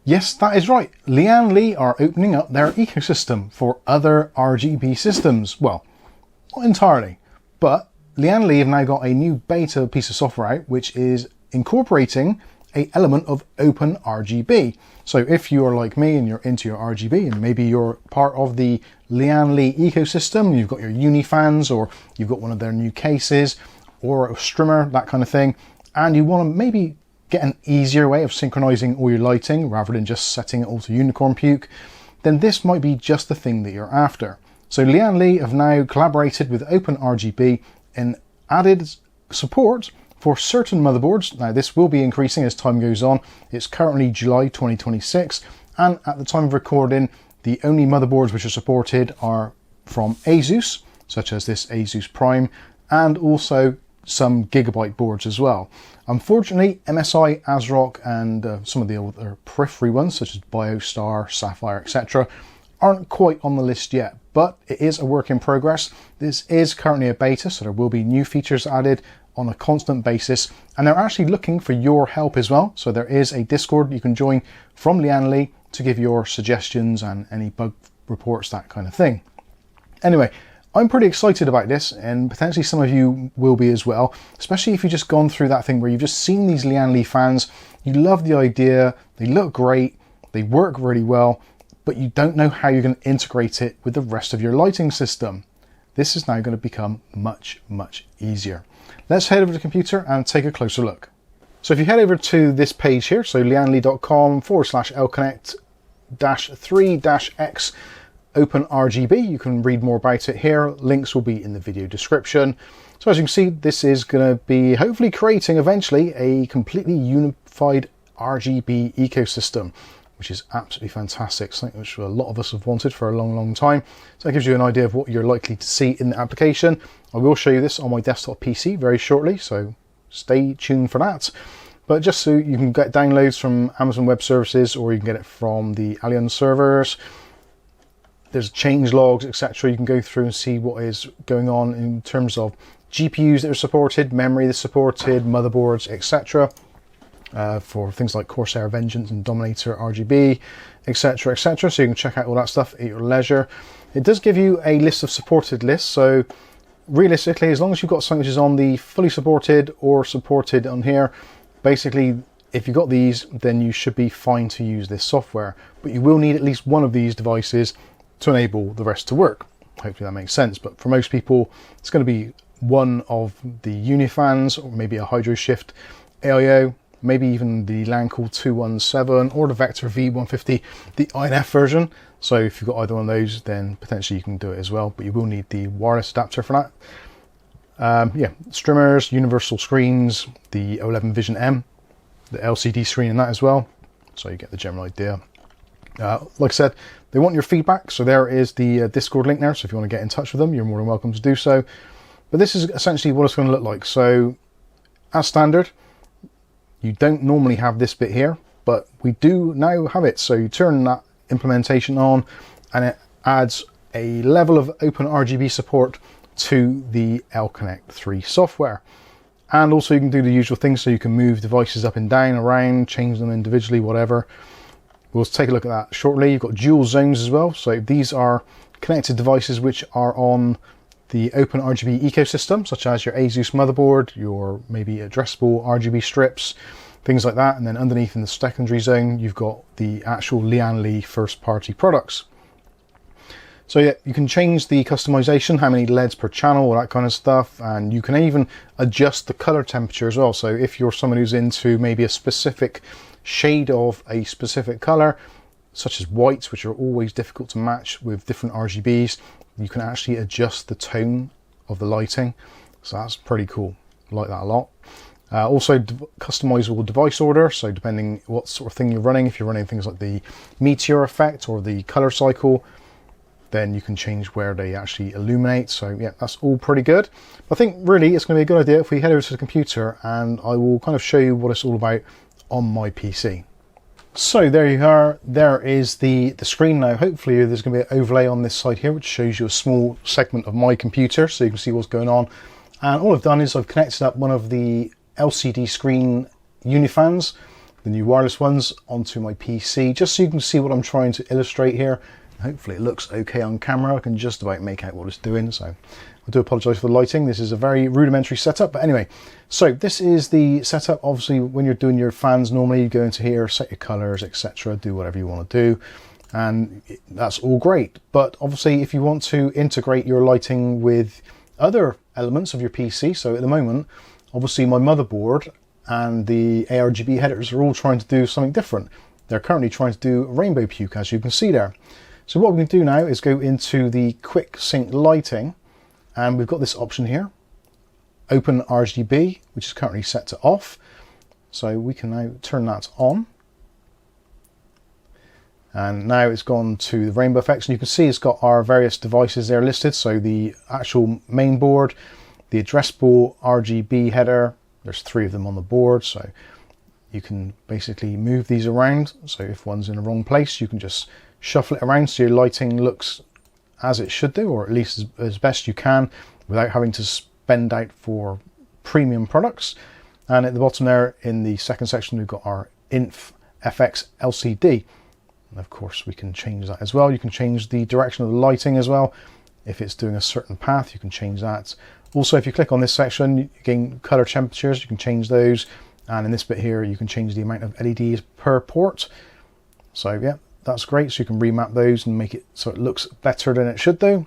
Yes, that is right. Lian Li are opening up their ecosystem for other RGB systems. Well, not entirely, but Lian Li have now got a new beta piece of software out which is incorporating an element of OpenRGB. So if you are like me and you're into your RGB and maybe you're part of the Lian Li ecosystem, you've got your Uni Fans or you've got one of their new cases or a Strimmer, that kind of thing, and you want to maybe get an easier way of synchronizing all your lighting rather than just setting it all to unicorn puke, then this might be just the thing that you're after. So Lian Li have now collaborated with OpenRGB and added support for certain motherboards. Now this will be increasing as time goes on. It's currently July 2026, and at the time of recording, the only motherboards which are supported are from ASUS, such as this ASUS Prime, and also some Gigabyte boards as well. Unfortunately, MSI, ASRock, and some of the other periphery ones, such as BioStar, Sapphire, etc., aren't quite on the list yet, but it is a work in progress. This is currently a beta, so there will be new features added on a constant basis, and they're actually looking for your help as well. So there is a Discord you can join from Lian Li to give your suggestions and any bug reports, that kind of thing. Anyway, I'm pretty excited about this, and potentially some of you will be as well, especially if you've just gone through that thing where you've just seen these Lian Li fans, you love the idea, they look great, they work really well, but you don't know how you're going to integrate it with the rest of your lighting system. This is now going to become much, much easier. Let's head over to the computer and take a closer look. So if you head over to this page here, so lianli.com/lconnect-3-x OpenRGB, you can read more about it here. Links will be in the video description. So as you can see, this is going to be hopefully creating eventually a completely unified RGB ecosystem, which is absolutely fantastic, something which a lot of us have wanted for a long, long time. So that gives you an idea of what you're likely to see in the application. I will show you this on my desktop PC very shortly, so stay tuned for that. But just so you can get downloads from Amazon Web Services, or you can get it from the Allianz servers. There's change logs, etc. You can go through and see what is going on in terms of GPUs that are supported, memory that's supported, motherboards, etc. For things like Corsair Vengeance and Dominator RGB, etc., etc. So you can check out all that stuff at your leisure. It does give you a list of supported lists. So realistically, as long as you've got something which is on the fully supported or supported on here, basically, if you've got these, then you should be fine to use this software. But you will need at least one of these devices to enable the rest to work. Hopefully that makes sense. But for most people, it's going to be one of the Uni Fans, or maybe a Hydroshift AIO, maybe even the Lancool 217 or the Vector V150, the INF version. So if you've got either one of those, then potentially you can do it as well, but you will need the wireless adapter for that. Yeah, Strimmers, universal screens, the O11 Vision M, the LCD screen in that as well. So you get the general idea. Like I said, they want your feedback, so there is the Discord link there, so if you want to get in touch with them, you're more than welcome to do so. But this is essentially what it's going to look like. So as standard, you don't normally have this bit here, but we do now have it. So you turn that implementation on and it adds a level of OpenRGB support to the LConnect 3 software. And also you can do the usual things, so you can move devices up and down, around, change them individually, whatever. We'll take a look at that shortly. You've got dual zones as well. So these are connected devices which are on the OpenRGB ecosystem, such as your ASUS motherboard, your maybe addressable RGB strips, things like that. And then underneath in the secondary zone, you've got the actual Lian Li first party products. So yeah, you can change the customization, how many LEDs per channel, all that kind of stuff. And you can even adjust the color temperature as well. So if you're someone who's into maybe a specific shade of a specific color, such as whites, which are always difficult to match with different RGBs, you can actually adjust the tone of the lighting. So that's pretty cool. I like that a lot. Also customizable device order. So depending what sort of thing you're running, if you're running things like the Meteor effect or the color cycle, then you can change where they actually illuminate. So yeah, that's all pretty good. I think really it's going to be a good idea if we head over to the computer and I will kind of show you what it's all about on my PC. So there you are, there is the screen now. Hopefully there's going to be an overlay on this side here which shows you a small segment of my computer so you can see what's going on. And all I've done is I've connected up one of the LCD screen Uni Fans the new wireless ones onto my PC, just so you can see what I'm trying to illustrate here. Hopefully it looks okay on camera. I can just about make out what it's doing, so I do apologise for the lighting. This is a very rudimentary setup, but anyway, so this is the setup. Obviously, when you're doing your fans, normally you go into here, set your colours, etc., do whatever you want to do, and that's all great. But obviously, if you want to integrate your lighting with other elements of your PC, so at the moment, obviously my motherboard and the ARGB headers are all trying to do something different. They're currently trying to do rainbow puke, as you can see there. So what we can do now is go into the quick sync lighting, and we've got this option here, OpenRGB, which is currently set to off. So we can now turn that on. And now it's gone to the rainbow effects, and you can see it's got our various devices there listed. So the actual main board, the addressable RGB header, there's 3 of them on the board, so you can basically move these around. So if one's in the wrong place, you can just shuffle it around so your lighting looks as it should do, or at least as best you can, without having to spend out for premium products. And at the bottom there, in the second section, we've got our INF FX LCD. And of course, we can change that as well. You can change the direction of the lighting as well. If it's doing a certain path, you can change that. Also, if you click on this section, you gain color temperatures, you can change those. And in this bit here, you can change the amount of LEDs per port. So yeah, that's great. So you can remap those and make it so it looks better than it should do.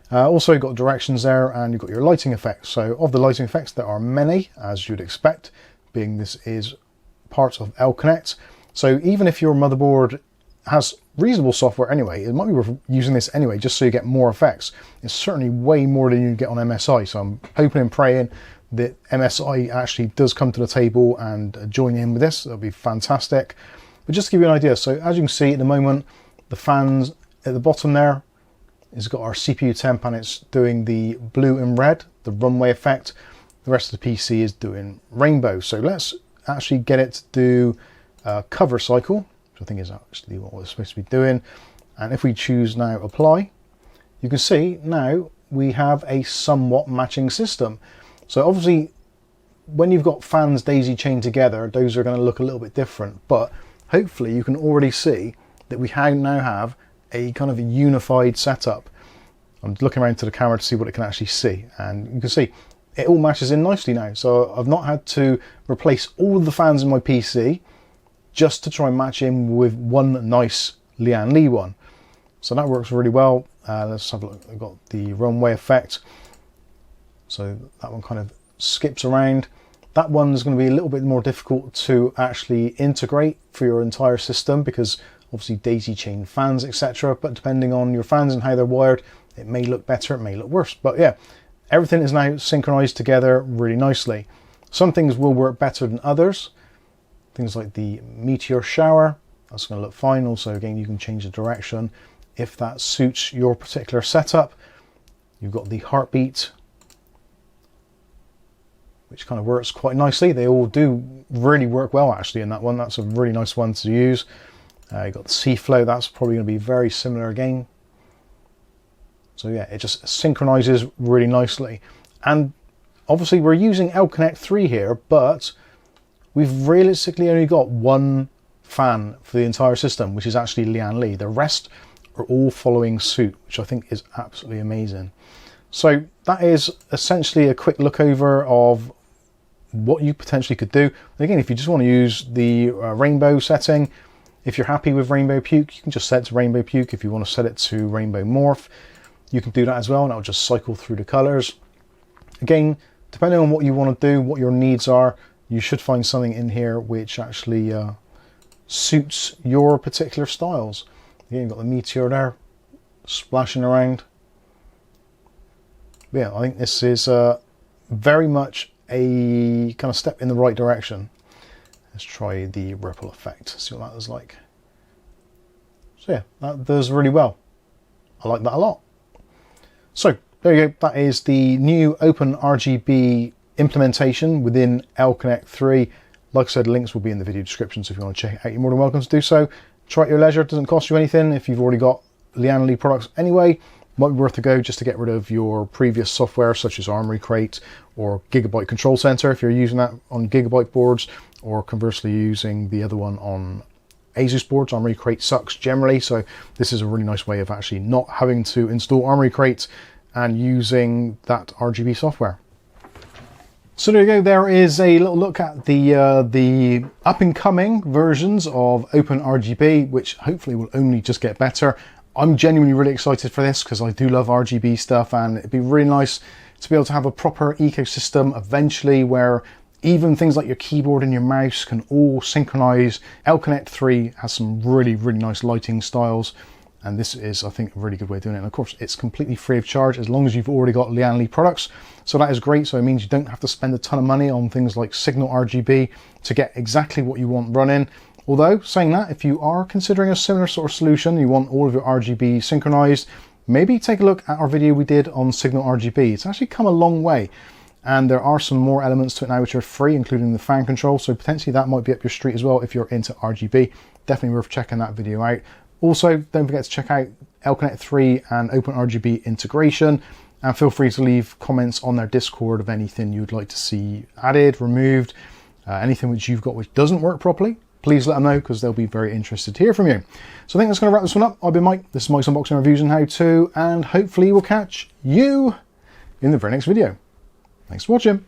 Also, you've got directions there, and you've got your lighting effects. So of the lighting effects, there are many, as you'd expect, being this is part of L-Connect. So even if your motherboard has reasonable software anyway, it might be worth using this anyway, just so you get more effects. It's certainly way more than you get on MSI. So I'm hoping and praying that MSI actually does come to the table and join in with this. That'll be fantastic. But just to give you an idea, so as you can see at the moment, the fans at the bottom there, it's got our CPU temp, and it's doing the blue and red, the runway effect. The rest of the PC is doing rainbow. So let's actually get it to do a cover cycle, which I think is actually what we're supposed to be doing. And if we choose now apply, you can see now we have a somewhat matching system. So obviously, when you've got fans daisy chained together, those are going to look a little bit different, but hopefully you can already see that we now have a kind of a unified setup. I'm looking around to the camera to see what it can actually see, and you can see it all matches in nicely now. So I've not had to replace all of the fans in my PC just to try and match in with one nice Lian Li one. So that works really well. Let's have a look. I've got the runway effect. So that one kind of skips around. That one's going to be a little bit more difficult to actually integrate for your entire system, because obviously daisy chain fans, etc. But depending on your fans and how they're wired, it may look better, it may look worse. But yeah, everything is now synchronized together really nicely. Some things will work better than others. Things like the Meteor shower, that's going to look fine. Also, again, you can change the direction if that suits your particular setup. You've got the heartbeat, which kind of works quite nicely. They all do really work well actually in that one. That's a really nice one to use. You've got the C-flow, that's probably going to be very similar again. So yeah, it just synchronizes really nicely. And obviously we're using L-Connect 3 here, but we've realistically only got one fan for the entire system, which is actually Lian Li. The rest are all following suit, which I think is absolutely amazing. So that is essentially a quick look over of what you potentially could do. And again, if you just want to use the rainbow setting, if you're happy with rainbow puke, you can just set it to rainbow puke. If you want to set it to rainbow morph, you can do that as well, and it'll just cycle through the colors. Again, depending on what you want to do, what your needs are, you should find something in here which actually suits your particular styles. Again, you've got the Meteor there splashing around. But yeah, I think this is very much a kind of step in the right direction. Let's try the ripple effect, see what that is like. So yeah, that does really well. I like that a lot. So there you go, that is the new OpenRGB implementation within L-Connect 3. Like I said, links will be in the video description, so if you want to check it out, you're more than welcome to do so. Try it at your leisure, it doesn't cost you anything. If you've already got Lian Li products anyway, Might be worth a go just to get rid of your previous software such as Armoury Crate or Gigabyte Control Center if you're using that on Gigabyte boards, or conversely using the other one on ASUS boards. Armoury Crate sucks generally, so this is a really nice way of actually not having to install Armoury Crate and using that RGB software. So there you go, there is a little look at the up-and-coming versions of OpenRGB, which hopefully will only just get better. I'm genuinely really excited for this because I do love RGB stuff, and it'd be really nice to be able to have a proper ecosystem eventually where even things like your keyboard and your mouse can all synchronize. L-Connect 3 has some really, really nice lighting styles, and this is, I think, a really good way of doing it. And of course, it's completely free of charge as long as you've already got Lian Li products. So that is great. So it means you don't have to spend a ton of money on things like SignalRGB to get exactly what you want running. Although, saying that, if you are considering a similar sort of solution, you want all of your RGB synchronized, maybe take a look at our video we did on SignalRGB. It's actually come a long way. And there are some more elements to it now which are free, including the fan control. So potentially that might be up your street as well if you're into RGB. Definitely worth checking that video out. Also, don't forget to check out L-Connect 3 and OpenRGB integration. And feel free to leave comments on their Discord of anything you'd like to see added, removed, anything which you've got which doesn't work properly. Please let them know because they'll be very interested to hear from you. So I think that's going to wrap this one up. I've been Mike. This is Mike's Unboxing Reviews and How To, and hopefully we'll catch you in the very next video. Thanks for watching.